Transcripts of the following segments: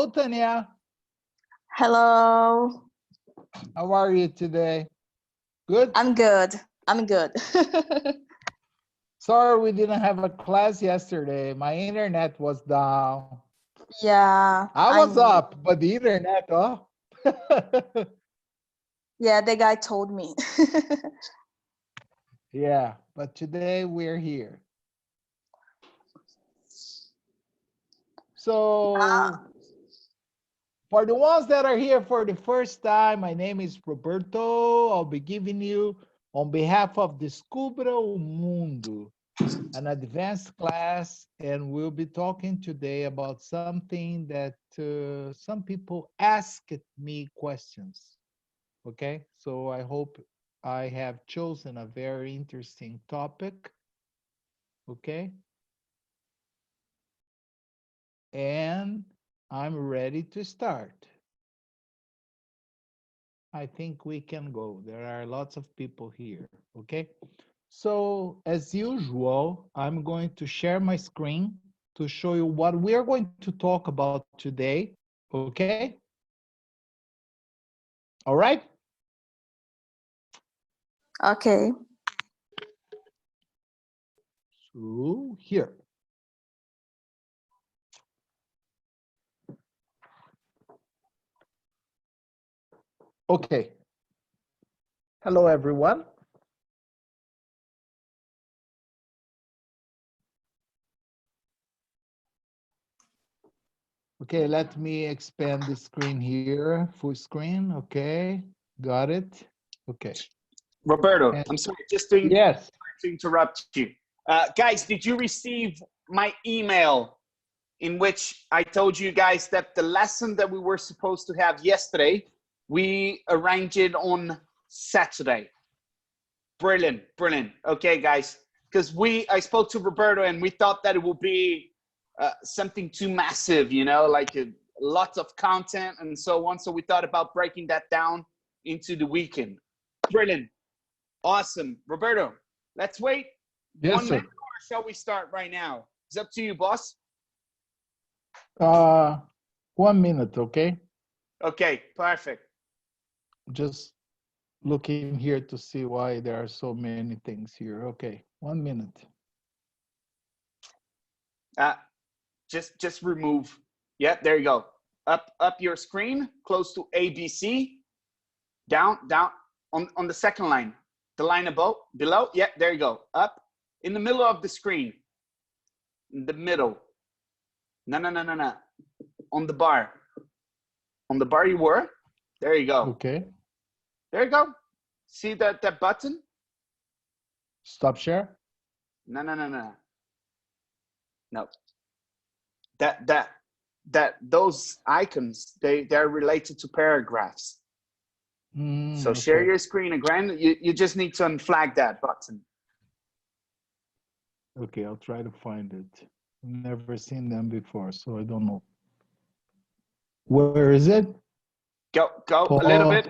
Hello, Tanya. Hello. How are you today? Good? I'm good. I'm good. Sorry we didn't have a class yesterday. My internet was down. Yeah. I was up, but the internet, oh. Yeah, the guy told me. Yeah, but today we're here. So, for the ones that are here for the first time, my name is Roberto. I'll be giving you, on behalf of Descubra o Mundo, an advanced class, and we'll be talking today about something that some people asked me questions. Okay, so I hope I have chosen a very interesting topic. Okay, and I'm ready to start. I think we can go. There are lots of people here. Okay, so as usual, I'm going to share my screen to show you what we are going to talk about today. Okay, all right. Okay. So here. Okay. Hello, everyone. Okay, let me expand the screen here. Full screen. Okay, got it. Okay. Roberto, And I'm sorry, just to interrupt you. Guys, did you receive my email in which I told you guys that the lesson that we were supposed to have yesterday, we arranged it on Saturday? Brilliant, brilliant. Okay, guys, because I spoke to Roberto and we thought that it would be something too massive, you know, like a lot of content and so on. So we thought about breaking that down into the weekend. Brilliant. Awesome. Roberto, let's wait. yes, 1 sir. minute, or shall we start right now? It's up to you, boss. 1 minute, okay? Okay, perfect. Just looking here to see why there are so many things here. Okay, 1 minute. Just remove. Yeah, there you go. Up your screen, close to ABC. Down on the second line. The line above, below. Yeah, there you go. Up in the middle of the screen. In the middle. No. On the bar. On the bar you were. There you go. Okay. There you go. See that button? Stop share? No. No. Those icons, they're related to paragraphs. So okay. share your screen again. You just need to unflag that button. Okay, I'll try to find it. Never seen them before, so I don't know. Where is it? Go a little bit.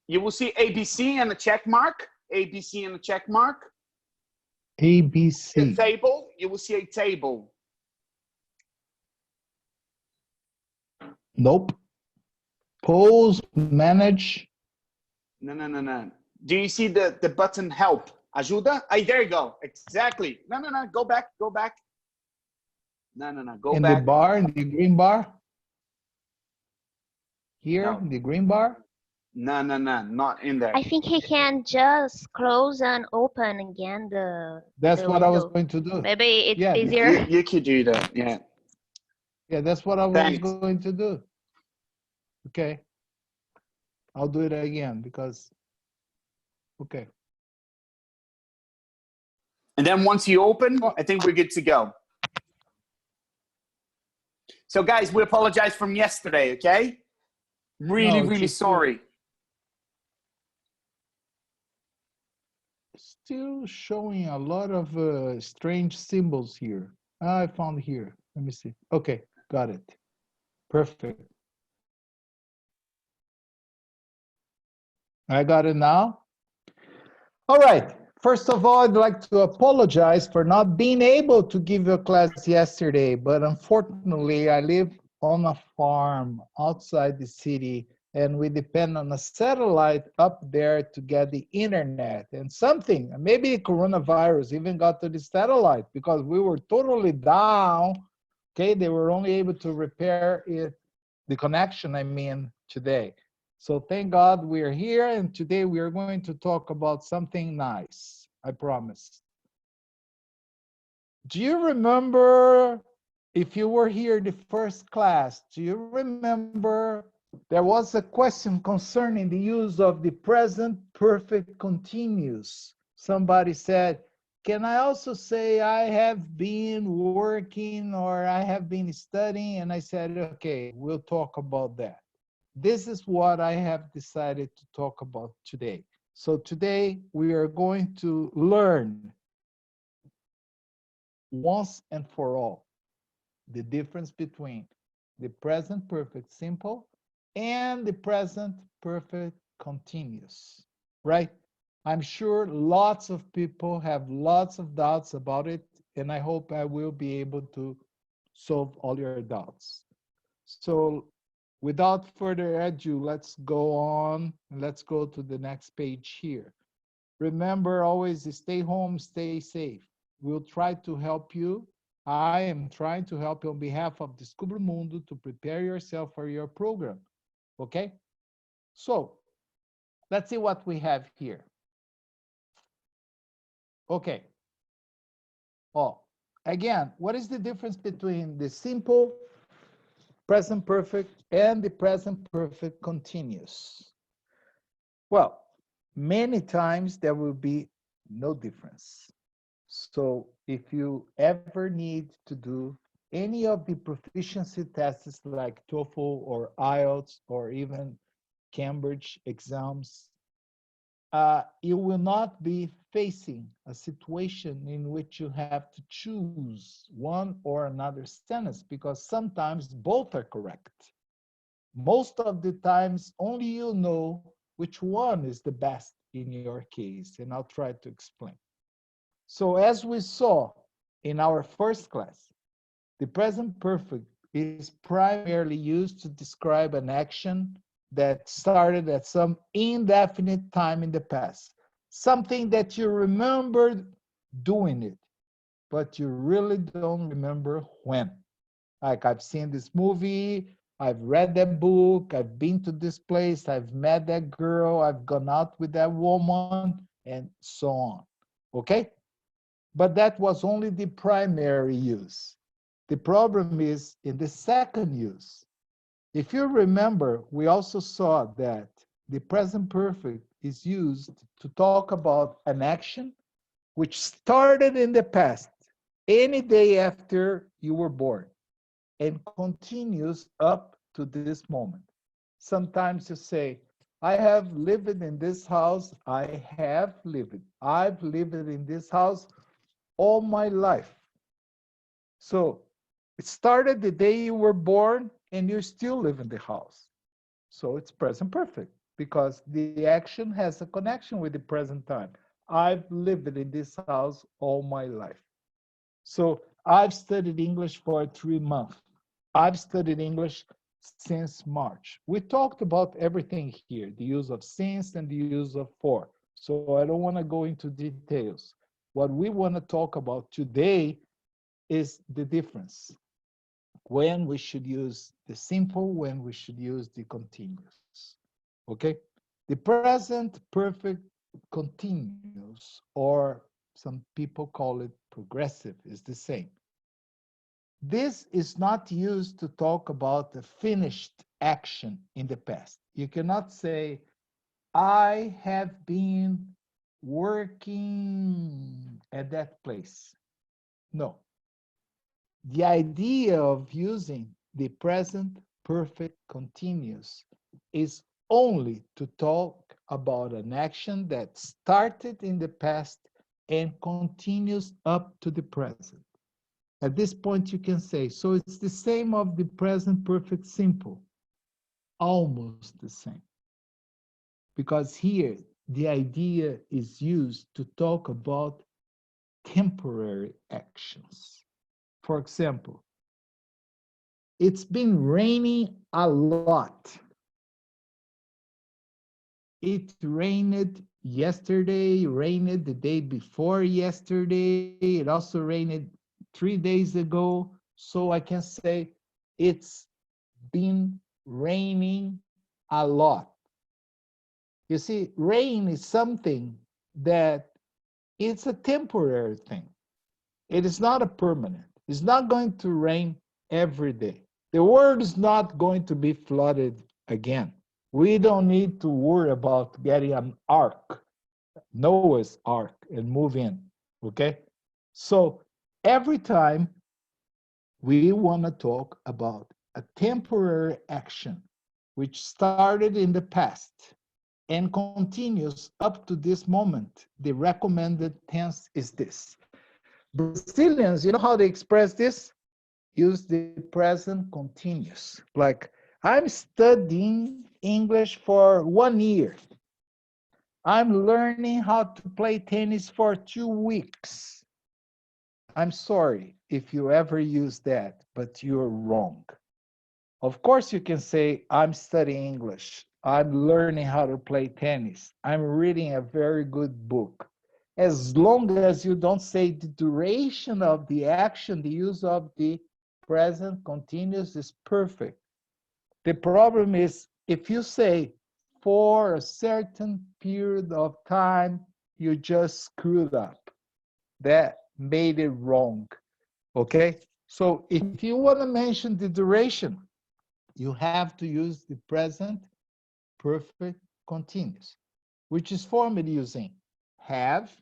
You will see ABC and a check mark. ABC and a check mark. ABC. A table. You will see a table. Nope. Pause, manage. No. Do you see the button help? Ayuda? There you go. Exactly. No. Go back. No. Go in back. The bar, in the green bar? Here, No. in the green bar? No, not in there. I think he can just close and open again That's the what I was window. going to do. Maybe it's Yeah, easier. You could do that, yeah. Yeah, that's what I was Thanks. going to do. Okay. I'll do it again because, okay. And then once you open, I think we're good to go. So guys, we apologize from yesterday, okay? Really sorry. Still showing a lot of strange symbols here. I found here. Let me see. Okay, got it. Perfect. I got it now. All right. First of all, I'd like to apologize for not being able to give you a class yesterday, but unfortunately, I live on a farm outside the city, and we depend on a satellite up there to get the internet. And something, maybe coronavirus even got to the satellite because we were totally down. Okay, they were only able to repair it, the connection, I mean, today. So thank God we are here, and today we are going to talk about something nice, I promise. Do you remember, if you were here the first class, do you remember there was a question concerning the use of the present perfect continuous? Somebody said, can I also say I have been working or I have been studying? And I said, okay, we'll talk about that. This is what I have decided to talk about today. So today we are going to learn once and for all the difference between the present perfect simple and the present perfect continuous, right? I'm sure lots of people have lots of doubts about it, and I hope I will be able to solve all your doubts. So without further ado, let's go on and let's go to the next page here. Remember, always stay home, stay safe. We'll try to help you. I am trying to help you on behalf of Descubra Mundo to prepare yourself for your program, okay? So, let's see what we have here. Okay. Oh, again, what is the difference between the simple present perfect and the present perfect continuous? Well, many times there will be no difference. So if you ever need to do any of the proficiency tests like TOEFL or IELTS or even Cambridge exams, you will not be facing a situation in which you have to choose one or another sentence because sometimes both are correct. Most of the times, only you know which one is the best in your case, and I'll try to explain. So as we saw in our first class, the present perfect is primarily used to describe an action that started at some indefinite time in the past, something that you remembered doing it, but you really don't remember when. Like, I've seen this movie, I've read that book, I've been to this place, I've met that girl, I've gone out with that woman, and so on. Okay? But that was only the primary use. The problem is in the second use. If you remember, we also saw that the present perfect is used to talk about an action which started in the past, any day after you were born, and continues up to this moment. Sometimes you say, I have lived in this house, I've lived in this house all my life. So it started the day you were born and you still live in the house. So it's present perfect because the action has a connection with the present time. I've lived in this house all my life. So I've studied English for 3 months. I've studied English since March. We talked about everything here, the use of since and the use of for. So I don't want to go into details. What we want to talk about today is the difference. When we should use the simple, when we should use the continuous. Okay? The present perfect continuous, or some people call it progressive, is the same. This is not used to talk about a finished action in the past. You cannot say, I have been working at that place. No. The idea of using the present perfect continuous is only to talk about an action that started in the past and continues up to the present. At this point, you can say, so it's the same of the present perfect simple, almost the same. Because here, the idea is used to talk about temporary actions. For example, It's been raining a lot. It rained yesterday, rained the day before yesterday. It also rained 3 days ago. So I can say it's been raining a lot. You see, rain is something that it's a temporary thing. It is not a permanent. It's not going to rain every day. The world is not going to be flooded again. We don't need to worry about getting an ark, Noah's ark, and move in, okay? So every time we want to talk about a temporary action which started in the past and continues up to this moment, the recommended tense is this. Brazilians, you know how they express this? Use the present continuous. Like, I'm studying English for 1 year. I'm learning how to play tennis for 2 weeks. I'm sorry if you ever use that, but you're wrong. Of course, you can say, I'm studying English. I'm learning how to play tennis. I'm reading a very good book. As long as you don't say the duration of the action, the use of the present continuous is perfect. The problem is if you say for a certain period of time, you just screwed up. That made it wrong, okay? So if you want to mention the duration, you have to use the present perfect continuous, which is formed using have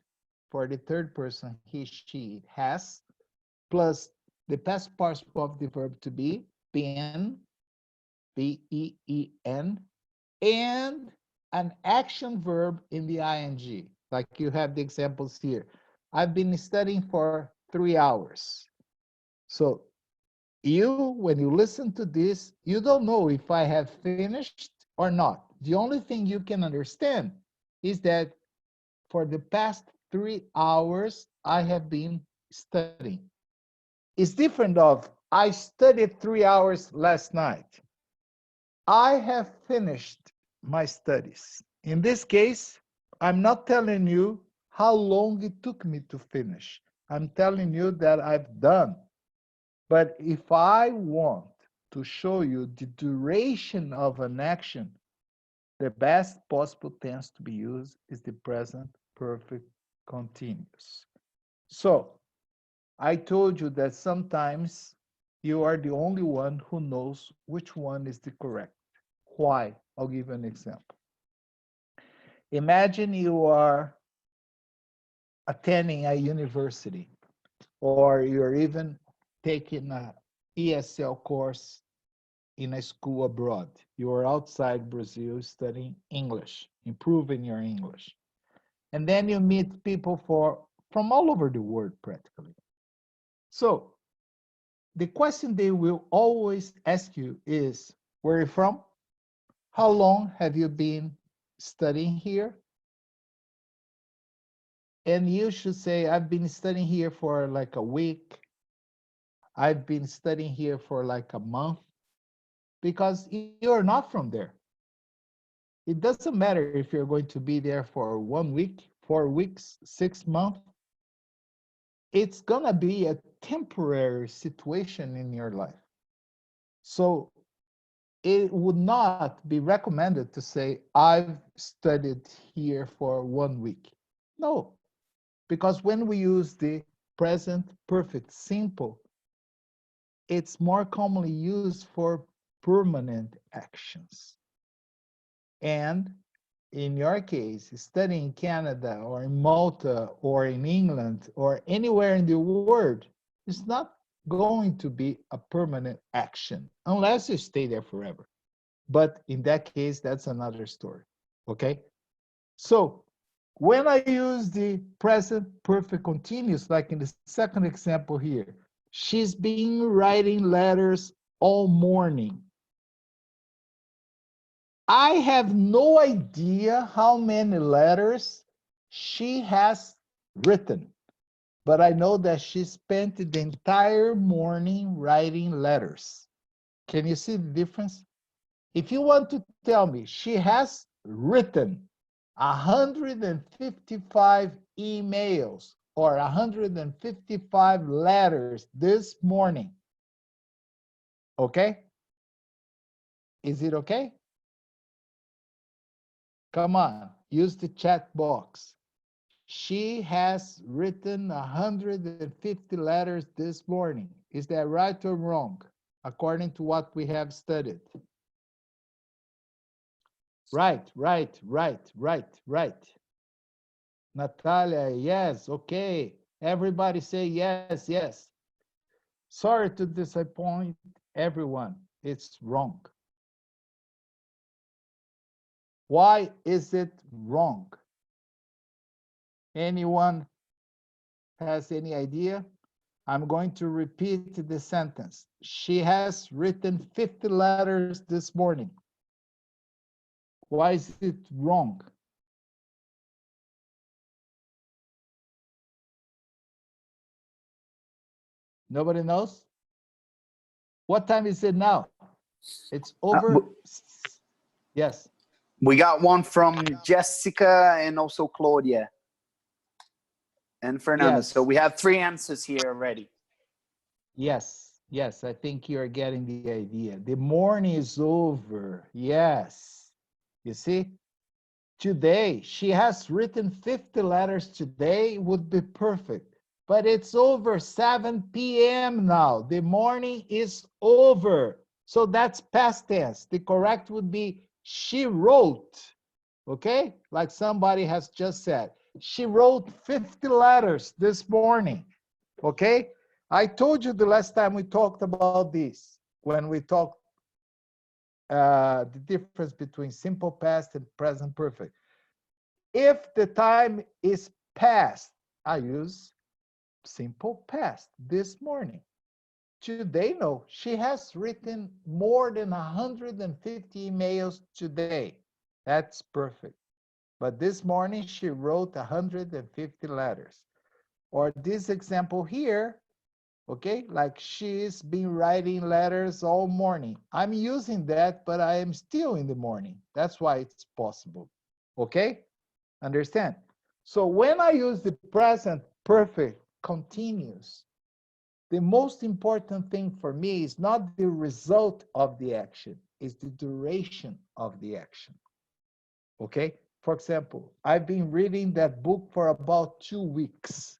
for the third person, he, she, it has, plus the past participle of the verb to be, been, B-E-E-N, and an action verb in the ing, like you have the examples here. I've been studying for 3 hours. So you, when you listen to this, you don't know if I have finished or not. The only thing you can understand is that for the past 3 hours, I have been studying. It's different of, I studied 3 hours last night. I have finished my studies. In this case, I'm not telling you how long it took me to finish. I'm telling you that I've done. But if I want to show you the duration of an action, the best possible tense to be used is the present perfect continuous. So I told you that sometimes you are the only one who knows which one is the correct. Why? I'll give you an example. Imagine you are attending a university, or you're even taking an ESL course in a school abroad. You are outside Brazil studying English, improving your English. And then you meet people from all over the world practically. So the question they will always ask you is, where are you from? How long have you been studying here? And you should say, I've been studying here for like a week. I've been studying here for like a month, because you're not from there. It doesn't matter if you're going to be there for 1 week, 4 weeks, 6 months. It's gonna be a temporary situation in your life. So it would not be recommended to say, I've studied here for 1 week. No, because when we use the present perfect simple, it's more commonly used for permanent actions. And in your case, studying in Canada or in Malta or in England or anywhere in the world, it's not going to be a permanent action unless you stay there forever. But in that case, that's another story, okay? So when I use the present perfect continuous, like in the second example here, she's been writing letters all morning. I have no idea how many letters she has written, but I know that she spent the entire morning writing letters. Can you see the difference? If you want to tell me she has written 155 emails or 155 letters this morning, okay? Is it okay? Come on, use the chat box. She has written 150 letters this morning. Is that right or wrong, according to what we have studied? Right. Natalia, yes, okay. Everybody say yes, yes. Sorry to disappoint everyone. It's wrong. Why is it wrong? Anyone has any idea? I'm going to repeat the sentence. She has written 50 letters this morning. Why is it wrong? Nobody knows? What time is it now? It's over. Yes. We got one from Jessica and also Claudia and Fernanda. Yes. So we have 3 answers here already. Yes, yes, I think you're getting the idea. The morning is over. Yes. You see? Today, she has written 50 letters today, would be perfect. But it's over 7 p.m. now. The morning is over. So that's past tense. The correct would be she wrote. Okay? Like somebody has just said. She wrote 50 letters this morning. Okay? I told you the last time we talked about this, when we talked the difference between simple past and present perfect. If the time is past, I use simple past, this morning. Today, no, she has written more than 150 emails today. That's perfect. But this morning, she wrote 150 letters. Or this example here, okay, like she's been writing letters all morning. I'm using that, but I am still in the morning. That's why it's possible, okay? Understand? So when I use the present perfect continuous, the most important thing for me is not the result of the action, it's the duration of the action. Okay? For example, I've been reading that book for about 2 weeks.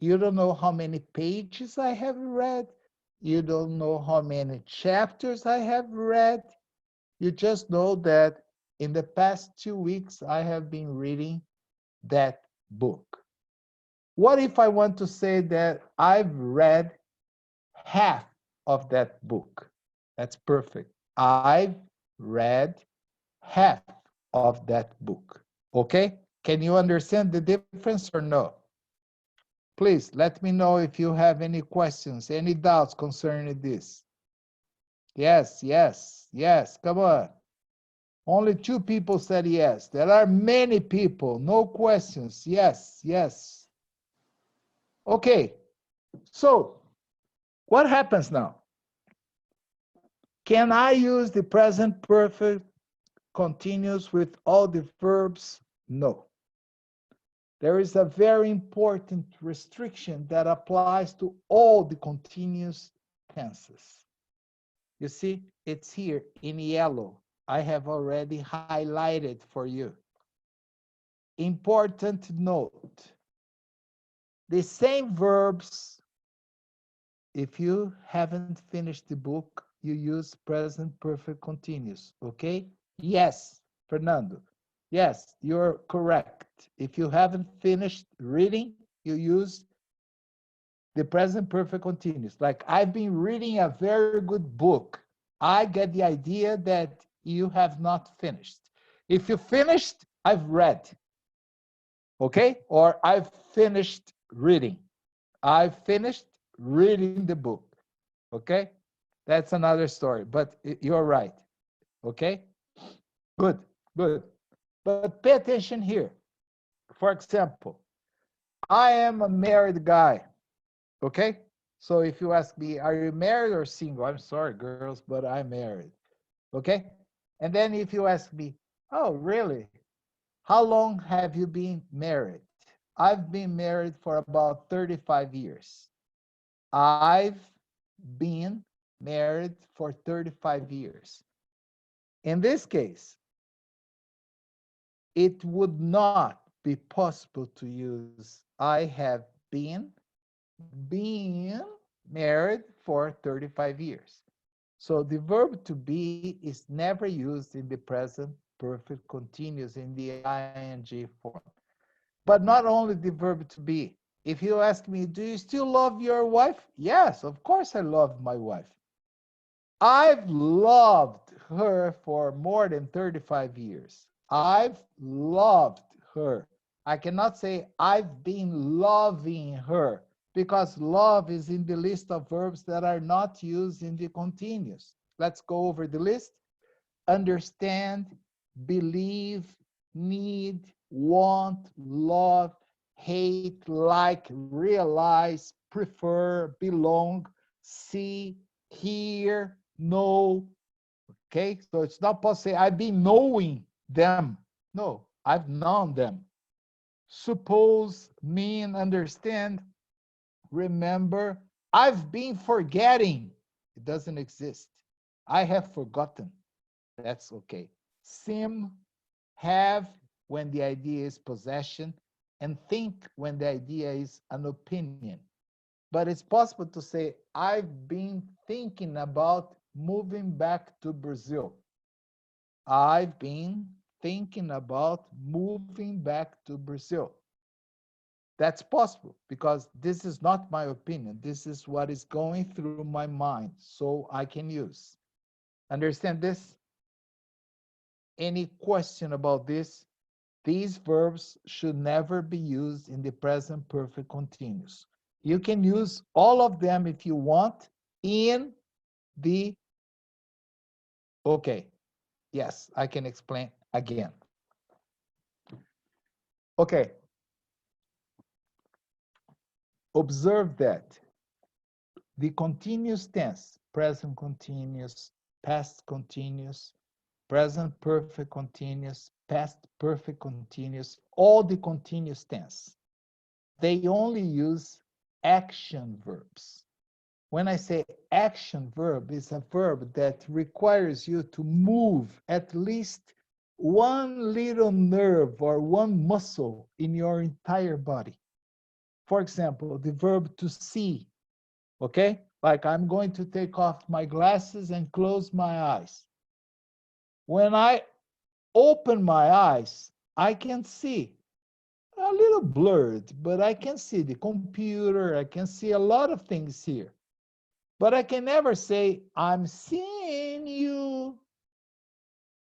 You don't know how many pages I have read. You don't know how many chapters I have read. You just know that in the past 2 weeks, I have been reading that book. What if I want to say that I've read half of that book? That's perfect. I've read half of that book. Okay? Can you understand the difference or no? Please let me know if you have any questions, any doubts concerning this. Yes, yes, yes. Come on. Only 2 people said yes. There are many people. No questions. Yes, yes. Okay. So, what happens now? Can I use the present perfect continuous with all the verbs? No. There is a very important restriction that applies to all the continuous tenses. You see, it's here in yellow. I have already highlighted for you. Important note. The same verbs, if you haven't finished the book, you use present perfect continuous, okay? Yes, Fernando. Yes, you're correct. If you haven't finished reading, you use the present perfect continuous. Like, I've been reading a very good book. I get the idea that you have not finished. If you finished, I've read. Okay? Or I've finished reading. I've finished reading the book. Okay? That's another story, but you're right. Okay? Good, good. But pay attention here. For example, I am a married guy. Okay? So if you ask me, are you married or single? I'm sorry, girls, but I'm married. Okay? And then if you ask me, oh, really? How long have you been married? I've been married for about 35 years. I've been married for 35 years. In this case, it would not be possible to use I have been married for 35 years. So the verb to be is never used in the present perfect continuous in the ing form. But not only the verb to be. If you ask me, do you still love your wife? Yes, of course I love my wife. I've loved her for more than 35 years. I've loved her. I cannot say I've been loving her because love is in the list of verbs that are not used in the continuous. Let's go over the list. Understand, believe, need, want, love, hate, like, realize, prefer, belong, see, hear, know. Okay, so it's not possible to say I've been knowing them. No, I've known them. Suppose, mean, understand, remember. I've been forgetting. It doesn't exist. I have forgotten. That's okay. Sim, have, when the idea is possession, and think when the idea is an opinion. But it's possible to say, I've been thinking about moving back to Brazil. I've been thinking about moving back to Brazil. That's possible because this is not my opinion. This is what is going through my mind, so I can use. Understand this? Any question about this? These verbs should never be used in the present perfect continuous. You can use all of them if you want in the, okay, yes, I can explain again. Okay. Observe that the continuous tense, present continuous, past continuous, present perfect continuous, past perfect continuous, all the continuous tense, they only use action verbs. When I say action verb, it's a verb that requires you to move at least one little nerve or one muscle in your entire body. For example, the verb to see, okay? Like I'm going to take off my glasses and close my eyes. When I open my eyes, I can see a little blurred, but I can see the computer. I can see a lot of things here. But I can never say, I'm seeing you,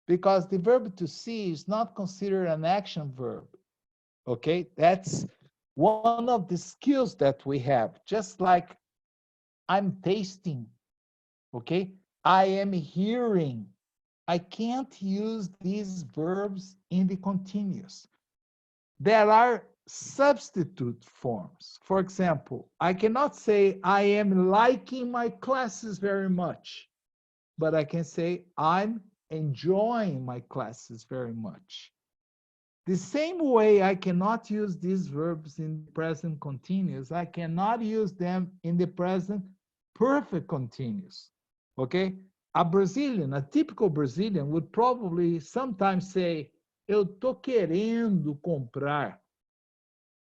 because the verb to see is not considered an action verb, okay? That's one of the skills that we have, just like I'm tasting, okay? I am hearing. I can't use these verbs in the continuous. There are substitute forms. For example, I cannot say I am liking my classes very much, but I can say I'm enjoying my classes very much. The same way I cannot use these verbs in the present continuous, I cannot use them in the present perfect continuous, okay? A Brazilian, a typical Brazilian would probably sometimes say, eu tô querendo comprar.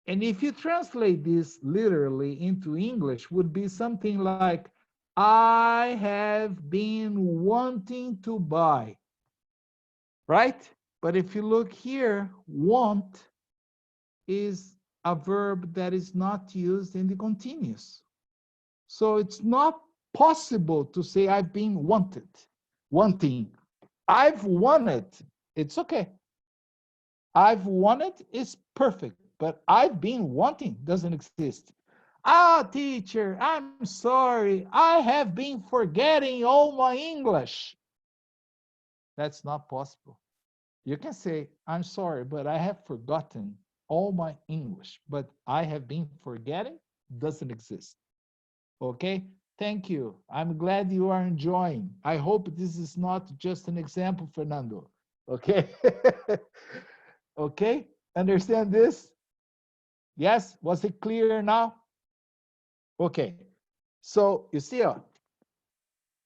And if you translate this literally into English, would be something like, I have been wanting to buy, right? But if you look here, want is a verb that is not used in the continuous. So it's not possible to say I've been wanting. I've wanted, it's okay. I've wanted is perfect, but I've been wanting doesn't exist. Ah, teacher, I'm sorry. I have been forgetting all my English. That's not possible. You can say, I'm sorry, but I have forgotten all my English, but I have been forgetting doesn't exist. Okay, thank you. I'm glad you are enjoying. I hope this is not just an example, Fernando. Okay. Okay, understand this? Yes, was it clear now? Okay, so you see,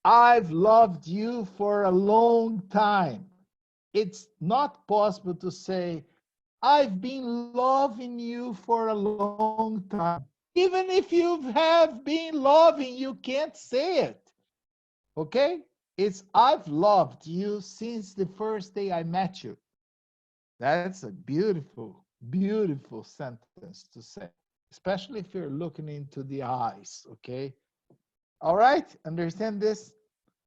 I've loved you for a long time. It's not possible to say, I've been loving you for a long time. Even if you have been loving, you can't say it. Okay? It's I've loved you since the first day I met you. That's a beautiful, beautiful sentence to say, especially if you're looking into the eyes. Okay? All right? Understand this?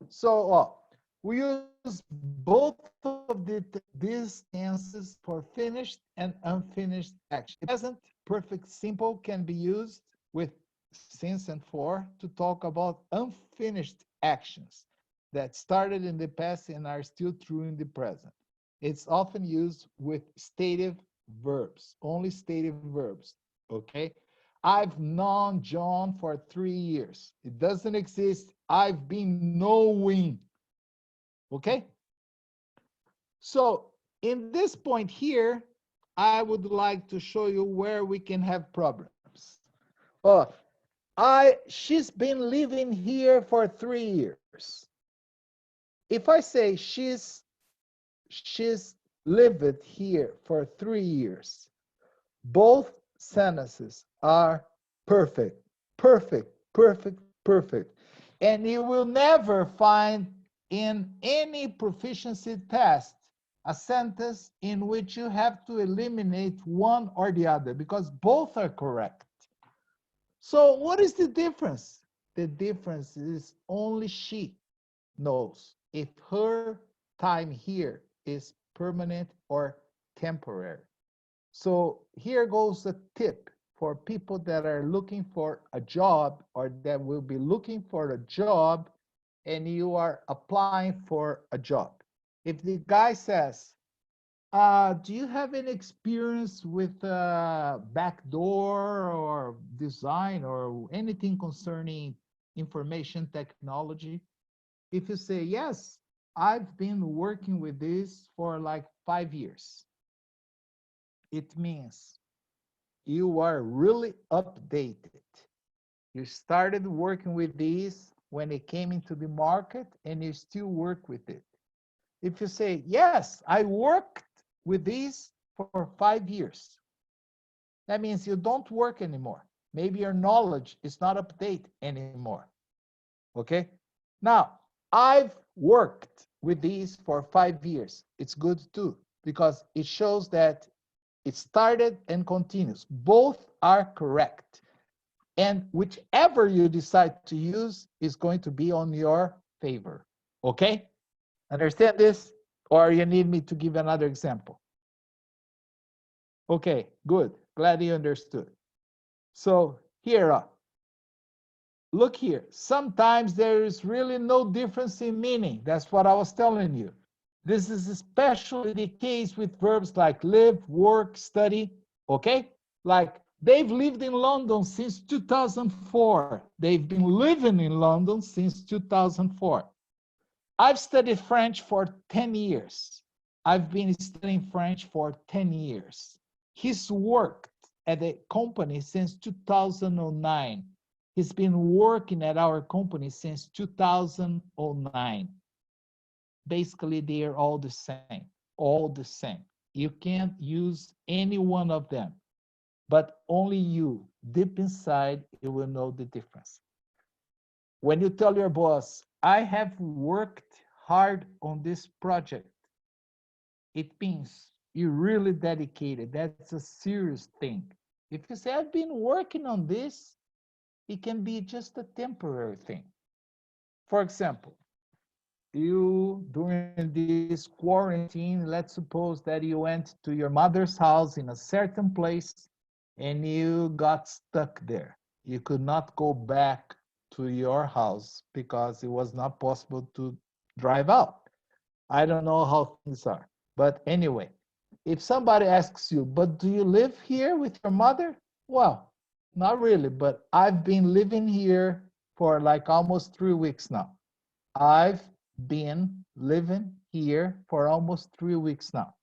So we use both of these tenses for finished and unfinished action. Present perfect simple can be used with since and for to talk about unfinished actions that started in the past and are still true in the present. It's often used with stative verbs, only stative verbs, okay? I've known John for 3 years. It doesn't exist. I've been knowing. Okay? So in this point here, I would like to show you where we can have problems. She's been living here for 3 years. If I say she's lived here for 3 years, both sentences are perfect, perfect, perfect, perfect. And you will never find in any proficiency test a sentence in which you have to eliminate one or the other because both are correct. So what is the difference? The difference is only she knows if her time here is permanent or temporary. So here goes a tip for people that are looking for a job or that will be looking for a job and you are applying for a job. If the guy says, do you have any experience with backdoor or design or anything concerning information technology? If you say, yes, I've been working with this for like 5 years. It means you are really updated. You started working with these when it came into the market and you still work with it. If you say, yes, I worked with these for 5 years, that means you don't work anymore. Maybe your knowledge is not updated anymore. Okay? Now, I've worked with these for 5 years. It's good too, because it shows that it started and continues. Both are correct. And whichever you decide to use is going to be on your favor. Okay? Understand this? Or you need me to give another example? Okay, good. Glad you understood. So here, look here. Sometimes there is really no difference in meaning. That's what I was telling you. This is especially the case with verbs like live, work, study, okay? Like, they've lived in London since 2004. They've been living in London since 2004. I've studied French for 10 years. I've been studying French for 10 years. He's worked at a company since 2009. He's been working at our company since 2009. Basically, they are all the same, all the same. You can't use any one of them, but only you, deep inside, you will know the difference. When you tell your boss, I have worked hard on this project, it means you're really dedicated. That's a serious thing. If you say, I've been working on this, it can be just a temporary thing. For example, you, during this quarantine, let's suppose that you went to your mother's house in a certain place and you got stuck there. You could not go back to your house because it was not possible to drive out. I don't know how things are. But anyway, if somebody asks you, but do you live here with your mother? Well, not really, but I've been living here for like almost 3 weeks now. I've been living here for almost 3 weeks now.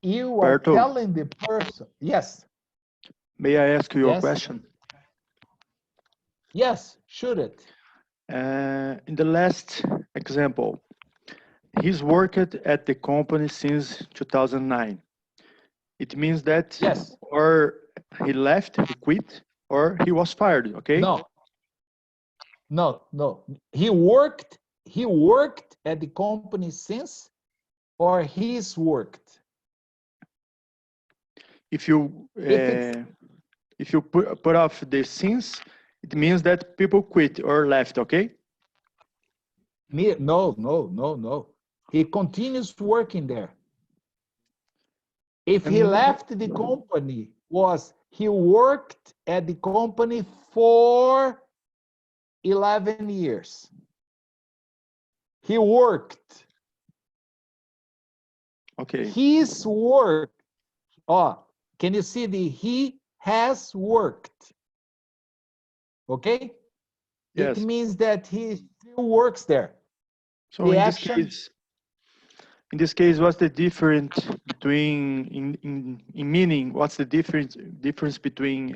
You are Berto. telling the person, yes, May I ask you a Yes. question? yes, shoot it. In the last example, he's worked at the company since 2009. It means that Yes. or he left, he quit, or he was fired, okay? No. He worked at the company since, or he's worked. If you If put off the since, it means that people quit or left, okay? No. He continues working there. If he And- left the company, he worked at the company for 11 years. He worked. Okay. His work. Oh, can you see the he has worked? Okay? Yes. It means that he still works there. So The in action- this case, what's the difference between in meaning? What's the difference between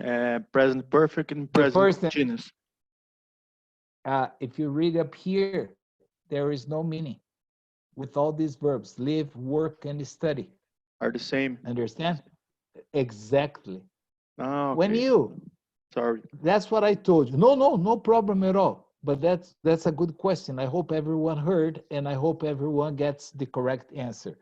present perfect and present first- continuous? If you read up here, there is no meaning with all these verbs: live, work, and study. Are the same? Understand? Exactly. Ah, When okay. you, Sorry. that's what I told you. No problem at all. But that's a good question. I hope everyone heard, and I hope everyone gets the correct answer.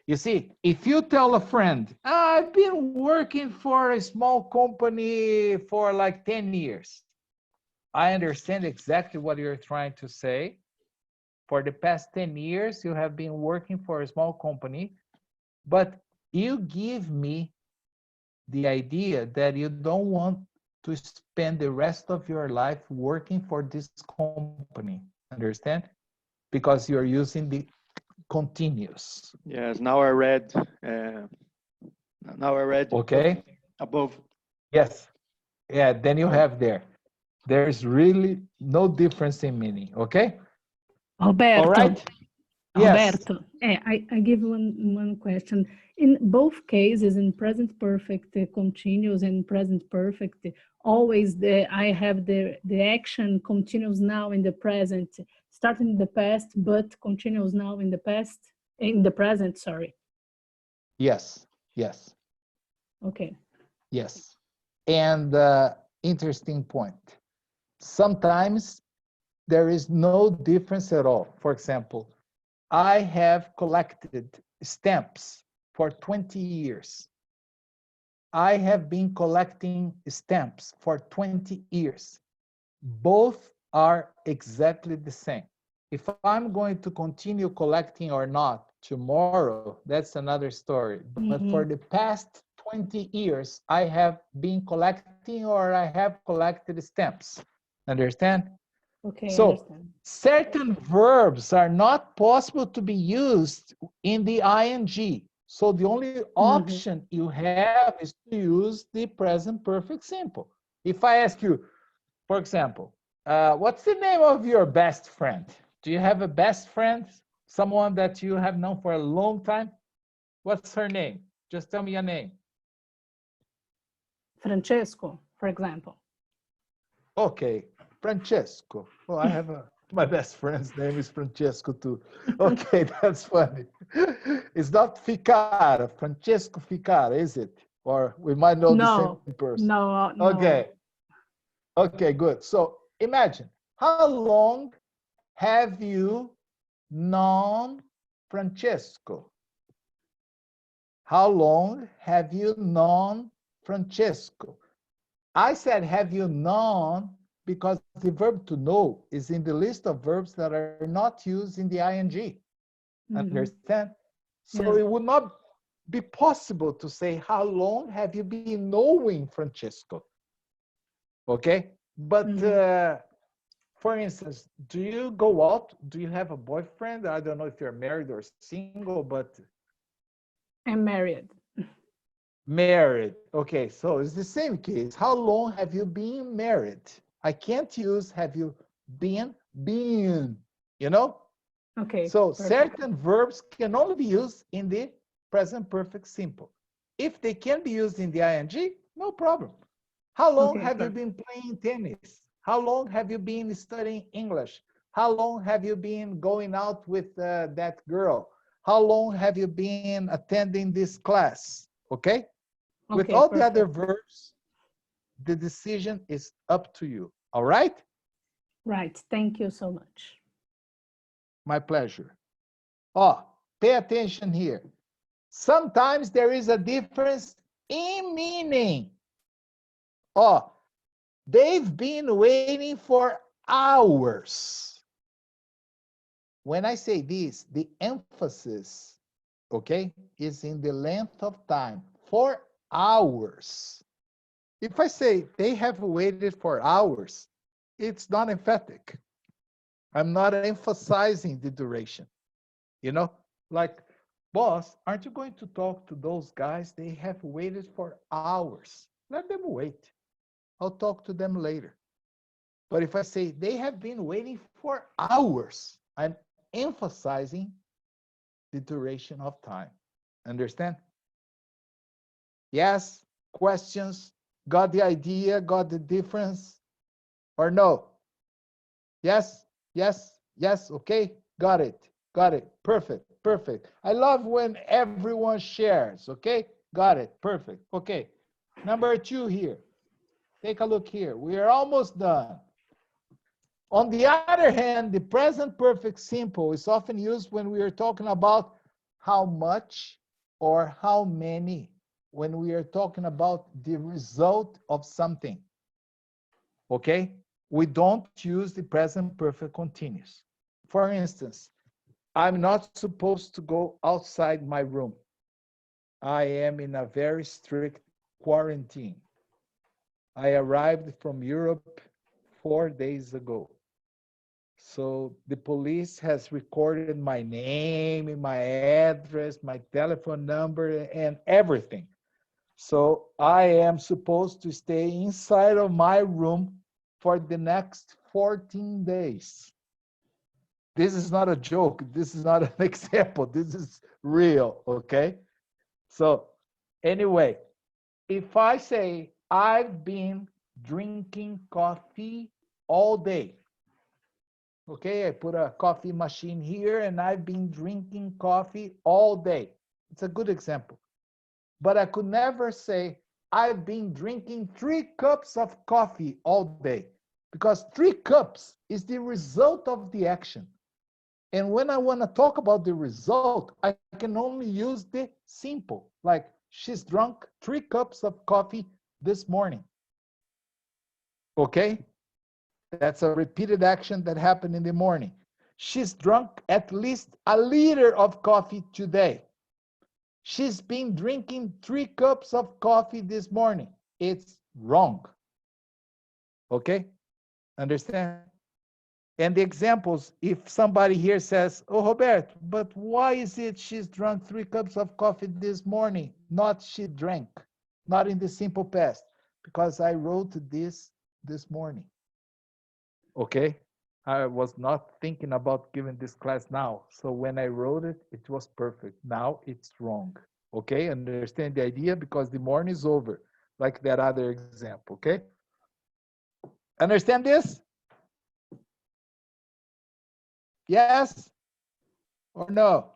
You see, if you tell a friend, I've been working for a small company for like 10 years. I understand exactly what you're trying to say. For the past 10 years, you have been working for a small company, but you give me the idea that you don't want to spend the rest of your life working for this company. Understand? Because you're using the continuous. Yes. Now I read. Now I read. Okay? Above. Yes. Yeah, then you have there. There's really no difference in meaning. Okay? Roberto. All right? Yes. Roberto, I give one question. In both cases, in present perfect continuous and present perfect, always I have the action continues now in the present, starting in the past, but continues now in the present, sorry. Yes. Okay. Yes. And interesting point. Sometimes there is no difference at all. For example, I have collected stamps for 20 years. I have been collecting stamps for 20 years. Both are exactly the same. If I'm going to continue collecting or not tomorrow, that's another story. But for the past 20 years, I have been collecting or I have collected stamps. Understand? Okay, I So understand. certain verbs are not possible to be used in the ing. So the only option you have is to use the present perfect simple. If I ask you, for example, what's the name of your best friend? Do you have a best friend? Someone that you have known for a long time? What's her name? Just tell me your name. Francesco, for example. Okay, Francesco. Well, I have my best friend's name is Francesco too. Okay, that's funny. It's not Ficara, Francesco Ficara, is it? Or we might know the same person. No. Okay, good. So imagine, how long have you known Francesco? How long have you known Francesco? I said, have you known, because the verb to know is in the list of verbs that are not used in the ing. Understand? So Yeah. it would not be possible to say, how long have you been knowing Francesco? Okay? But for instance, do you go out? Do you have a boyfriend? I don't know if you're married or single, but... I'm married. Married. Okay, so it's the same case. How long have you been married? I can't use have you been, you know? Okay. So perfect. certain verbs can only be used in the present perfect simple. If they can be used in the ing, no problem. How long Okay, have you perfect. been playing tennis? How long have you been studying English? How long have you been going out with that girl? How long have you been attending this class? Okay? With Okay, all the other perfect. verbs, the decision is up to you. All right? Right. Thank you so much. My pleasure. Oh, pay attention here. Sometimes there is a difference in meaning. Oh, they've been waiting for hours. When I say this, the emphasis, okay, is in the length of time, for hours. If I say they have waited for hours, it's not emphatic. I'm not emphasizing the duration. You know, like, boss, aren't you going to talk to those guys? They have waited for hours. Let them wait. I'll talk to them later. But if I say they have been waiting for hours, I'm emphasizing the duration of time. Understand? Yes? Questions? Got the idea? Got the difference? Or no? Yes? Yes? Yes? Okay? Got it. Got it. Perfect. Perfect. I love when everyone shares. Okay? Got it. Perfect. Okay. Number 2 here. Take a look here. We are almost done. On the other hand, the present perfect simple is often used when we are talking about how much or how many, when we are talking about the result of something. Okay? We don't use the present perfect continuous. For instance, I'm not supposed to go outside my room. I am in a very strict quarantine. I arrived from Europe 4 days ago. So the police has recorded my name, my address, my telephone number, and everything. So I am supposed to stay inside of my room for the next 14 days. This is not a joke. This is not an example. This is real, okay? So anyway, if I say I've been drinking coffee all day, okay, I put a coffee machine here and I've been drinking coffee all day. It's a good example. But I could never say I've been drinking 3 cups of coffee all day, because 3 cups is the result of the action. And when I want to talk about the result, I can only use the simple, like she's drunk 3 cups of coffee this morning. Okay? That's a repeated action that happened in the morning. She's drunk at least a liter of coffee today. She's been drinking 3 cups of coffee this morning. It's wrong. Okay? Understand? And the examples, if somebody here says, oh, Roberto, but why is it she's drunk 3 cups of coffee this morning? Not she drank, not in the simple past, because I wrote this morning. Okay? I was not thinking about giving this class now. So when I wrote it, it was perfect. Now it's wrong. Okay? Understand the idea? Because the morning is over, like that other example. Okay? Understand this? Yes or no?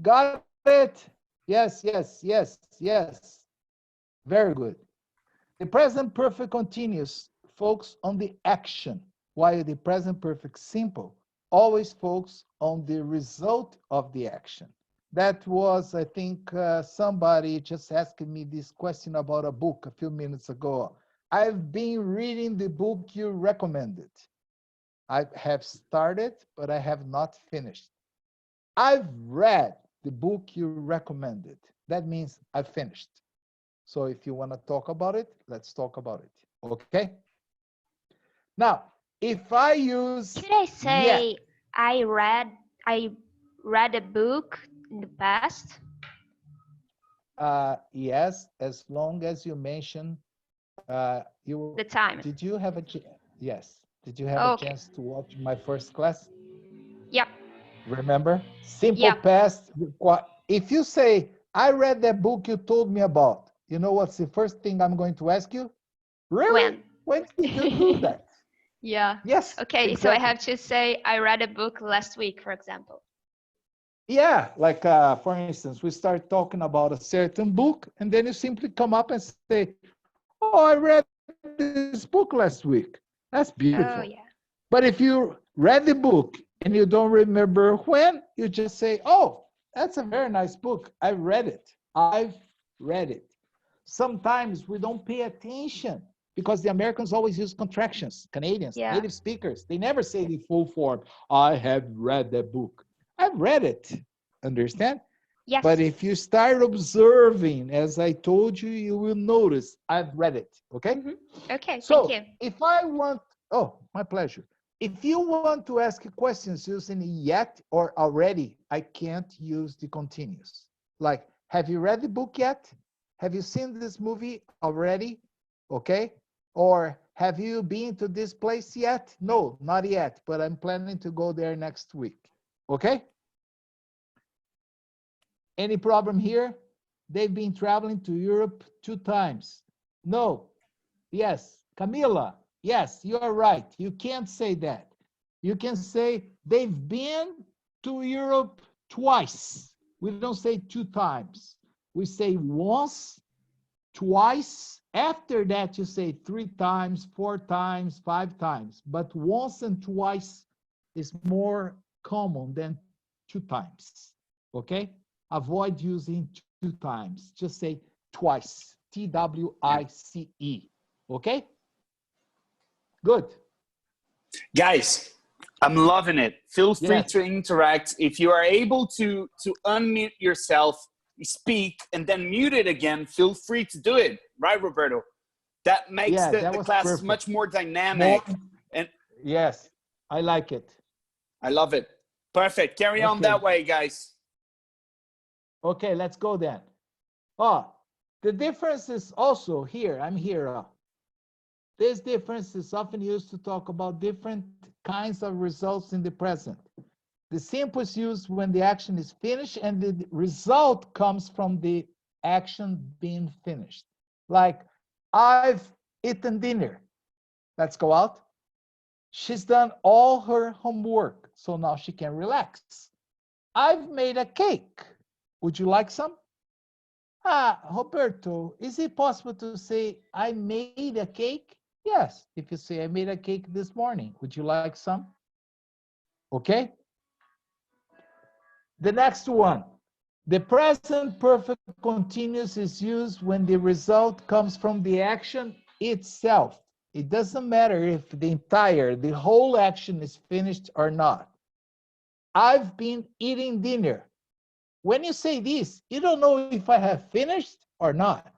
Got it? Yes, yes, yes, yes. Very good. The present perfect continuous focuses on the action, while the present perfect simple always focuses on the result of the action. That was, I think, somebody just asked me this question about a book a few minutes ago. I've been reading the book you recommended. I have started, but I have not finished. I've read the book you recommended. That means I've finished. So if you want to talk about it, let's talk about it. Okay? Now, if I use Should I say yet, I read a book in the past? yes, as long as you mention You The time. did you have a yes? Did you have a Okay. chance to watch my first class? Yep. Remember? Simple Yeah. past. If you say, I read that book you told me about, you know what's the first thing I'm going to ask you? Really? When did you do that? Yeah. Yes. Okay, so I have to say I read a book last week, for example. Yeah, like for instance, we start talking about a certain book, and then you simply come up and say, "Oh, I read this book last week." That's beautiful. Oh, yeah. But if you read the book and you don't remember when, you just say, "Oh, that's a very nice book. I read it. I've read it." Sometimes we don't pay attention because the Americans always use contractions. Canadians, Yeah. native speakers, they never say the full form. I have read that book. I've read it. Understand? Yes. But if you start observing, as I told you, you will notice I've read it. Okay? Okay, So thank you. if I want, oh, my pleasure. If you want to ask questions using yet or already, I can't use the continuous. Like, have you read the book yet? Have you seen this movie already? Okay. Or have you been to this place yet? No, not yet, but I'm planning to go there next week. Okay. Any problem here? They've been traveling to Europe 2 times. No. Yes. Camila, yes, you are right. You can't say that. You can say they've been to Europe twice. We don't say 2 times. We say once, twice. After that, you say 3 times, 4 times, 5 times. But once and twice is more common than 2 times. Okay? Avoid using 2 times. Just say twice. T-W-I-C-E. Okay? Good. Guys, I'm loving it. Feel free Yes. to interact. If you are able to unmute yourself, speak, and then mute it again, feel free to do it. Right, Roberto? That makes Yeah, that the was class perfect. much more dynamic. And yes, I like it. I love it. Perfect. Carry on Okay. that way, guys. Okay, let's go then. Oh, the difference is also here. I'm here. This difference is often used to talk about different kinds of results in the present. The simple is used when the action is finished and the result comes from the action being finished. Like, I've eaten dinner. Let's go out. She's done all her homework, so now she can relax. I've made a cake. Would you like some? Roberto, is it possible to say I made a cake? Yes, if you say I made a cake this morning, would you like some? Okay. The next one. The present perfect continuous is used when the result comes from the action itself. It doesn't matter if the whole action is finished or not. I've been eating dinner. When you say this, you don't know if I have finished or not.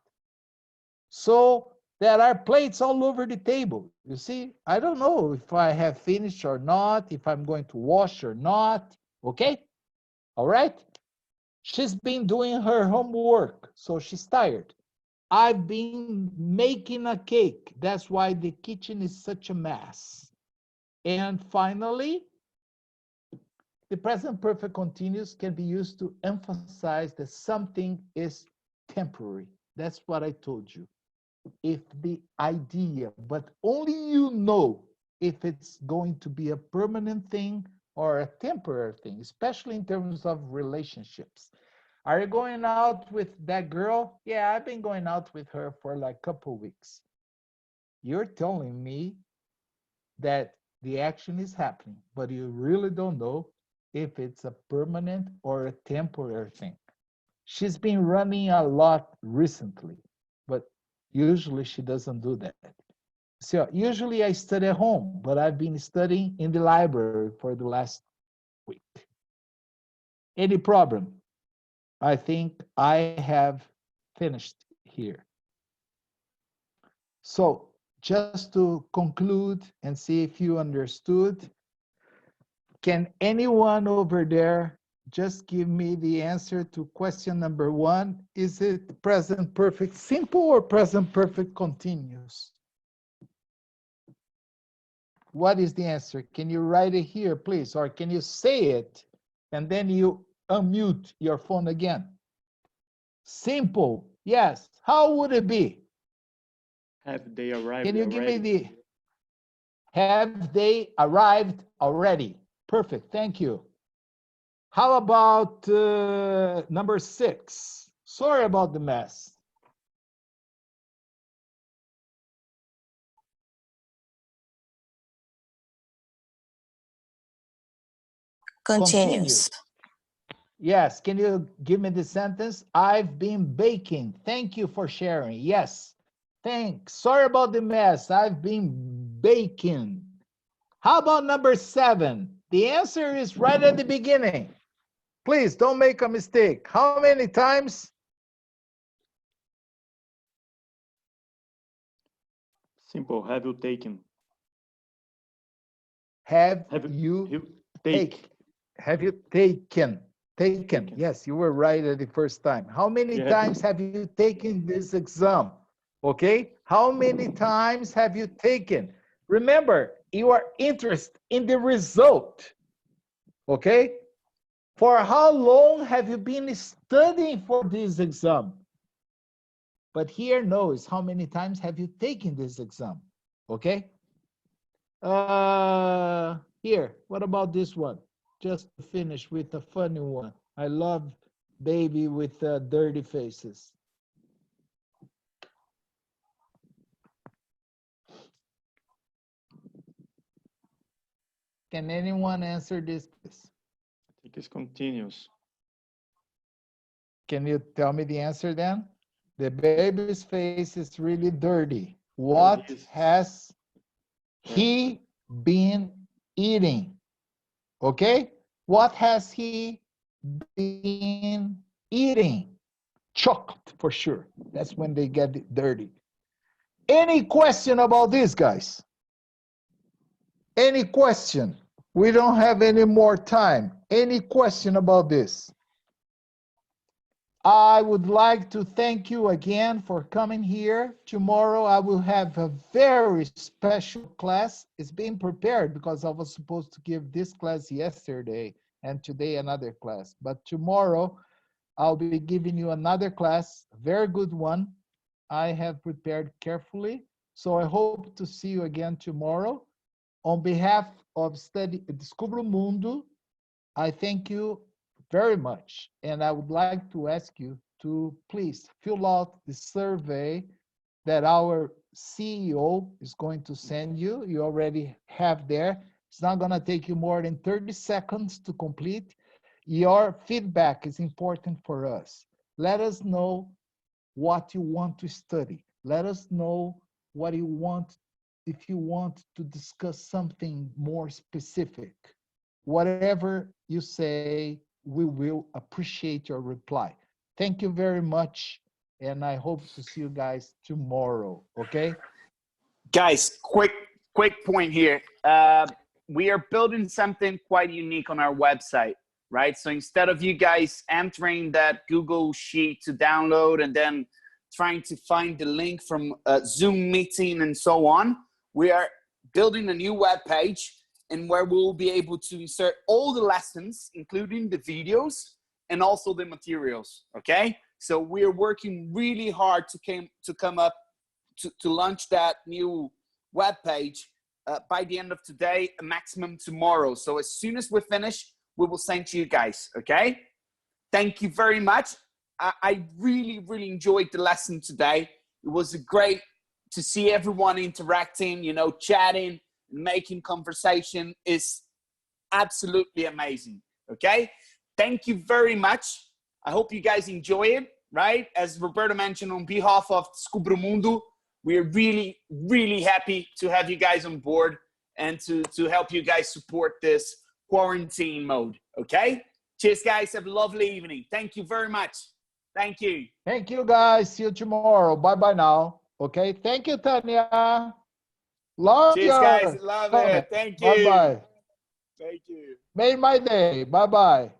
So there are plates all over the table. You see, I don't know if I have finished or not, if I'm going to wash or not. Okay? All right? She's been doing her homework, so she's tired. I've been making a cake. That's why the kitchen is such a mess. And finally, the present perfect continuous can be used to emphasize that something is temporary. That's what I told you. If the idea, but only you know if it's going to be a permanent thing or a temporary thing, especially in terms of relationships. Are you going out with that girl? Yeah, I've been going out with her for like a couple weeks. You're telling me that the action is happening, but you really don't know if it's a permanent or a temporary thing. She's been running a lot recently, but usually she doesn't do that. So usually I study at home, but I've been studying in the library for the last week. Any problem? I think I have finished here. So just to conclude and see if you understood, can anyone over there just give me the answer to question number 1. Is it present perfect simple or present perfect continuous? What is the answer? Can you write it here, please? Or can you say it and then you unmute your phone again? Simple, yes. How would it be? Have they arrived Can you give me already? the, have they arrived already? Perfect, thank you. How about number 6? Sorry about the mess. Continuous. Yes, can you give me the sentence? I've been baking. Thank you for sharing. Yes, thanks. Sorry about the mess. I've been baking. How about number 7? The answer is right at the beginning. Please don't make a mistake. How many times? Simple. Have you taken? Have Have you take? Have you taken? Taken. Yes, you were right at the first time. How many Yeah. times have you taken this exam? Okay. How many times have you taken? Remember, you are interested in the result. Okay. For how long have you been studying for this exam? But here, no, it's how many times have you taken this exam? Okay. Here, what about this one? Just to finish with a funny one. I love baby with dirty faces. Can anyone answer this, please? I think it's continuous. Can you tell me the answer then? The baby's face is really dirty. What has he been eating? Okay? What has he been eating? Chocolate, for sure. That's when they get dirty. Any question about this, guys? Any question? We don't have any more time. Any question about this? I would like to thank you again for coming here. Tomorrow I will have a very special class. It's being prepared because I was supposed to give this class yesterday and today another class. But tomorrow I'll be giving you another class, a very good one. I have prepared carefully. So I hope to see you again tomorrow. On behalf of Descubra Mundo, I thank you very much. And I would like to ask you to please fill out the survey that our CEO is going to send you. You already have there. It's not going to take you more than 30 seconds to complete. Your feedback is important for us. Let us know what you want to study. Let us know what you want, if you want to discuss something more specific. Whatever you say, we will appreciate your reply. Thank you very much, and I hope to see you guys tomorrow, okay? Guys, quick point here. We are building something quite unique on our website, right? So instead of you guys entering that Google Sheet to download and then trying to find the link from a Zoom meeting and so on, we are building a new web page and where we'll be able to insert all the lessons, including the videos and also the materials, okay? So we're working really hard to come up to launch that new web page by the end of today, a maximum tomorrow. So as soon as we're finished, we will send to you guys, okay? Thank you very much. I really, really enjoyed the lesson today. It was great to see everyone interacting, you know, chatting, making conversation is absolutely amazing, okay? Thank you very much. I hope you guys enjoy it, right? As Roberto mentioned, on behalf of Descubra Mundo, we're really, really happy to have you guys on board and to help you guys support this quarantine mode, okay? Cheers, guys. Have a lovely evening. Thank you very much. Thank you. Thank you, guys. See you tomorrow. Bye-bye now. Okay? Thank you, Tanya. Love Cheers, your guys. Love comment. it. Thank you. Bye-bye. Thank you. Made my day. Bye-bye.